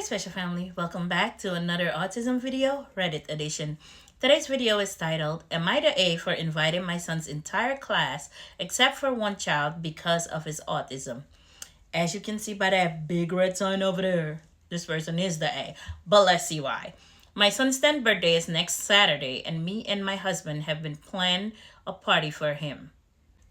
Hi special family, welcome back to another autism video, Reddit edition. Today's video is titled, Am I the A for inviting my son's entire class except for one child because of his autism? As you can see by that big red sign over there, this person is the A, but let's see why. My son's 10th birthday is next Saturday and me and my husband have been planning a party for him.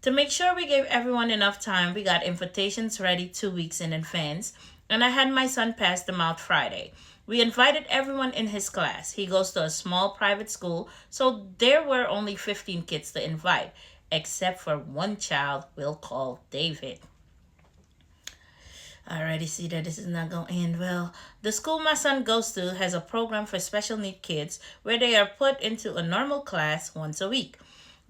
To make sure we gave everyone enough time, we got invitations ready 2 weeks in advance, and I had my son pass them out Friday. We invited everyone in his class. He goes to a small private school, so there were only 15 kids to invite, except for one child we'll call David. I already see that this is not going to end well. The school my son goes to has a program for special need kids where they are put into a normal class once a week.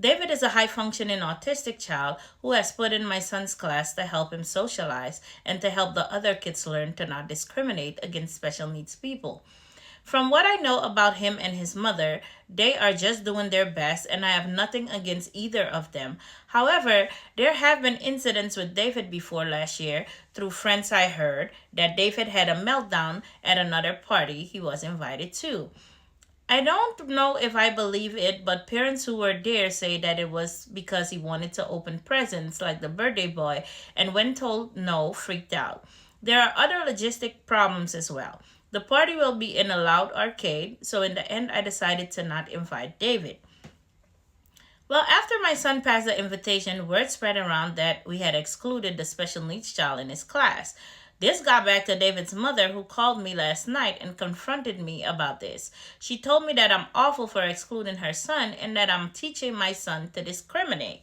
David is a high-functioning autistic child who has put in my son's class to help him socialize and to help the other kids learn to not discriminate against special needs people. From what I know about him and his mother, they are just doing their best and I have nothing against either of them. However, there have been incidents with David before last year. Through friends I heard that David had a meltdown at another party he was invited to. I don't know if I believe it, but parents who were there say that it was because he wanted to open presents like the birthday boy and when told no, freaked out. There are other logistic problems as well. The party will be in a loud arcade, so in the end I decided to not invite David. Well, after my son passed the invitation, word spread around that we had excluded the special needs child in his class. This got back to David's mother, who called me last night and confronted me about this. She told me that I'm awful for excluding her son and that I'm teaching my son to discriminate.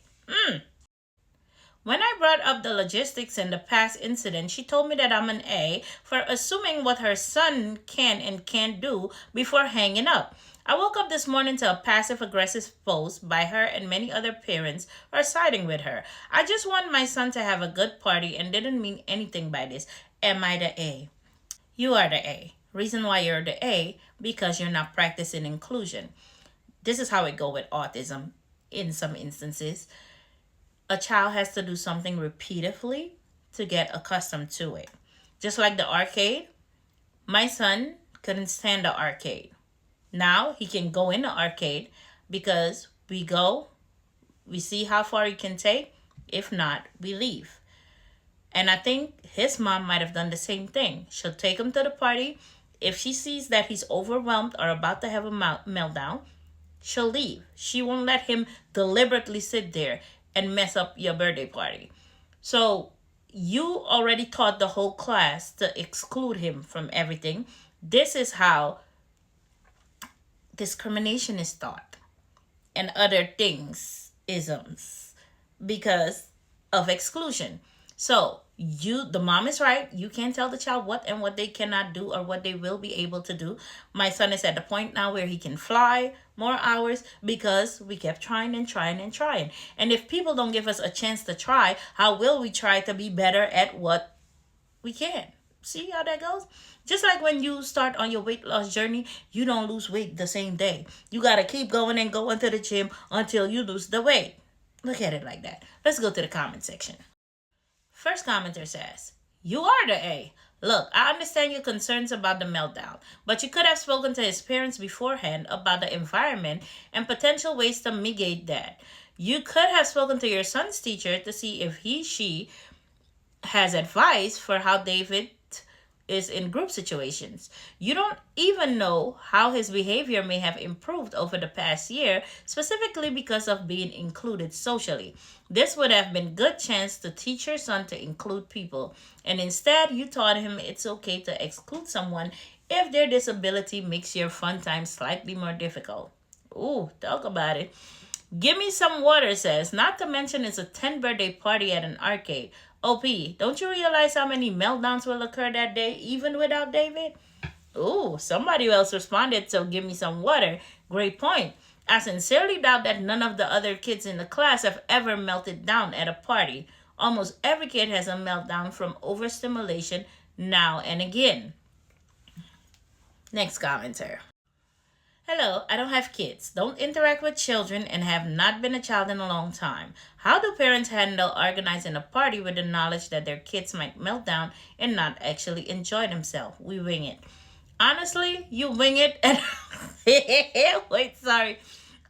When I brought up the logistics and the past incident, she told me that I'm an A for assuming what her son can and can't do before hanging up. I woke up this morning to a passive-aggressive post by her and many other parents are siding with her. I just want my son to have a good party and didn't mean anything by this. Am I the A? You are the A. Reason why you're the A, because you're not practicing inclusion. This is how it go with autism in some instances. A child has to do something repeatedly to get accustomed to it. Just like the arcade, my son couldn't stand the arcade. Now he can go in the arcade because we go, we see how far he can take. If not, we leave. And I think his mom might have done the same thing. She'll take him to the party. If she sees that he's overwhelmed or about to have a meltdown, she'll leave. She won't let him deliberately sit there and mess up your birthday party. So you already taught the whole class to exclude him from everything. This is how discrimination is taught and other things, isms, because of exclusion. So the mom is right. You can't tell the child what and what they cannot do or what they will be able to do. My son is at the point now where he can fly more hours because we kept trying and trying and trying. And if people don't give us a chance to try, how will we try to be better at what we can? See how that goes? Just like when you start on your weight loss journey, you don't lose weight the same day. You got to keep going and going to the gym until you lose the weight. Look at it like that. Let's go to the comment section. First commenter says, you are the A. Look, I understand your concerns about the meltdown, but you could have spoken to his parents beforehand about the environment and potential ways to mitigate that. You could have spoken to your son's teacher to see if she has advice for how David is in group situations. You don't even know how his behavior may have improved over the past year, specifically because of being included socially. This would have been a good chance to teach your son to include people, and instead you taught him it's okay to exclude someone if their disability makes your fun time slightly more difficult. Ooh, talk about it. Give me some water says, not to mention it's a 10th birthday party at an arcade. OP, don't you realize how many meltdowns will occur that day even without David? Ooh, somebody else responded, so give me some water. Great point. I sincerely doubt that none of the other kids in the class have ever melted down at a party. Almost every kid has a meltdown from overstimulation now and again. Next commenter. Hello, I don't have kids, don't interact with children, and have not been a child in a long time. How do parents handle organizing a party with the knowledge that their kids might melt down and not actually enjoy themselves? We wing it. Honestly, you wing it and wait, sorry.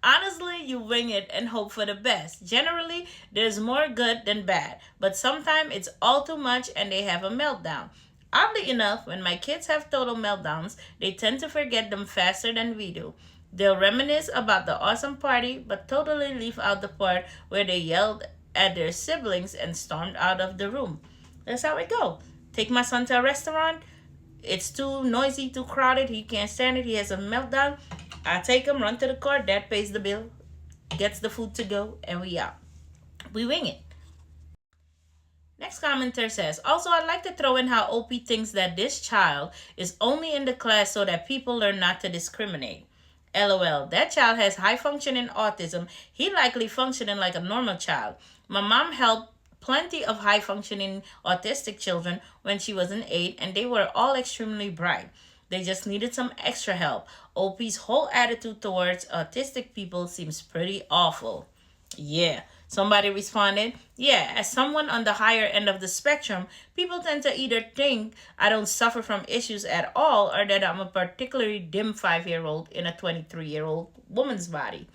Honestly, you wing it and hope for the best. Generally, there's more good than bad, but sometimes it's all too much and they have a meltdown. Oddly enough, when my kids have total meltdowns, they tend to forget them faster than we do. They'll reminisce about the awesome party, but totally leave out the part where they yelled at their siblings and stormed out of the room. That's how it go. Take my son to a restaurant. It's too noisy, too crowded. He can't stand it. He has a meltdown. I take him, run to the car. Dad pays the bill, gets the food to go, and we out. We wing it. Next commenter says, also, I'd like to throw in how OP thinks that this child is only in the class so that people learn not to discriminate. LOL, that child has high functioning autism. He likely functioning like a normal child. My mom helped plenty of high functioning autistic children when she was an 8, and they were all extremely bright. They just needed some extra help. OP's whole attitude towards autistic people seems pretty awful. Yeah. Somebody responded, yeah, as someone on the higher end of the spectrum, people tend to either think I don't suffer from issues at all or that I'm a particularly dim 5-year-old in a 23-year-old woman's body.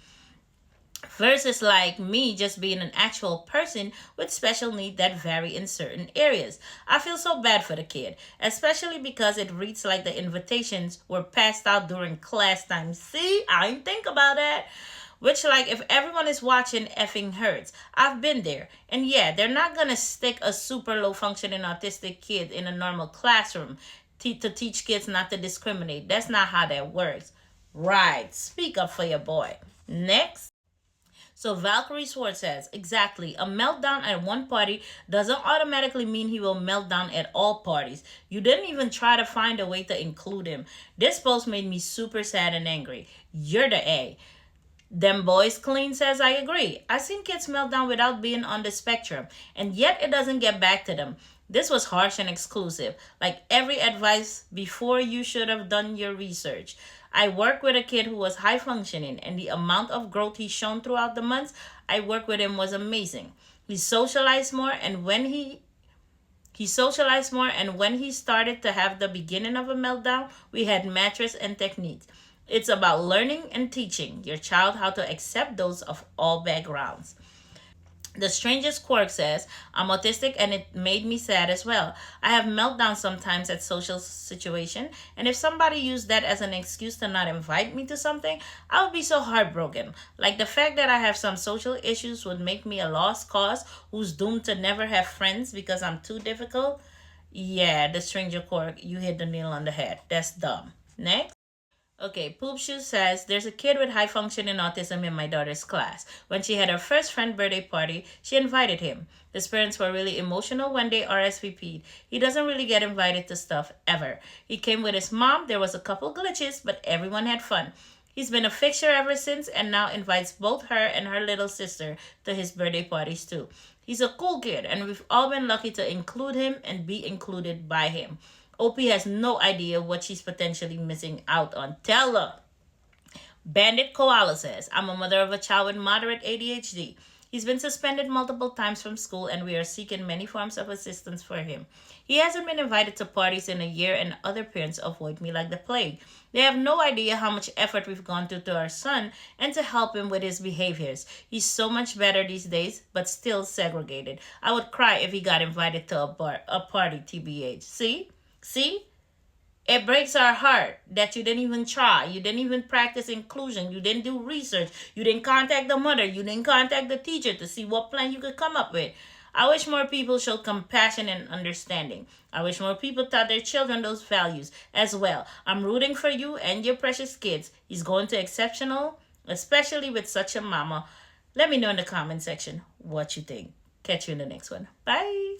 Versus like me just being an actual person with special needs that vary in certain areas. I feel so bad for the kid, especially because it reads like the invitations were passed out during class time. See, I didn't think about that. Which, like, if everyone is watching, effing hurts. I've been there. And yeah, they're not gonna stick a super low functioning autistic kid in a normal classroom to teach kids not to discriminate. That's not how that works. Right. Speak up for your boy. Next. So Valkyrie Sword says, exactly, a meltdown at one party doesn't automatically mean he will melt down at all parties. You didn't even try to find a way to include him. This post made me super sad and angry. You're the A. Them boys clean says, I agree. I've seen kids melt down without being on the spectrum, and yet it doesn't get back to them. This was harsh and exclusive. Like every advice before, you should have done your research. I work with a kid who was high functioning, and the amount of growth he's shown throughout the months I worked with him was amazing. He socialized more, and when he socialized more, and when he started to have the beginning of a meltdown, we had mattress and techniques. It's about learning and teaching your child how to accept those of all backgrounds. The strangest quirk says, I'm autistic and it made me sad as well. I have meltdowns sometimes at social situation, and if somebody used that as an excuse to not invite me to something, I would be so heartbroken. Like the fact that I have some social issues would make me a lost cause who's doomed to never have friends because I'm too difficult. Yeah, the stranger quirk, you hit the nail on the head. That's dumb. Next. Okay, Poop Shoe says there's a kid with high functioning autism in my daughter's class. When she had her first friend birthday party, she invited him. His parents were really emotional when they RSVP'd. He doesn't really get invited to stuff ever. He came with his mom, there was a couple glitches, but everyone had fun. He's been a fixture ever since and now invites both her and her little sister to his birthday parties too. He's a cool kid and we've all been lucky to include him and be included by him. OP has no idea what she's potentially missing out on. Tell her. Bandit Koala says, I'm a mother of a child with moderate ADHD. He's been suspended multiple times from school and we are seeking many forms of assistance for him. He hasn't been invited to parties in a year and other parents avoid me like the plague. They have no idea how much effort we've gone through to our son and to help him with his behaviors. He's so much better these days, but still segregated. I would cry if he got invited to a party, TBH. See? See? It breaks our heart that you didn't even try. You didn't even practice inclusion. You didn't do research. You didn't contact the mother. You didn't contact the teacher to see what plan you could come up with. I wish more people showed compassion and understanding. I wish more people taught their children those values as well. I'm rooting for you and your precious kids. He's going to exceptional, especially with such a mama. Let me know in the comment section what you think. Catch you in the next one. Bye.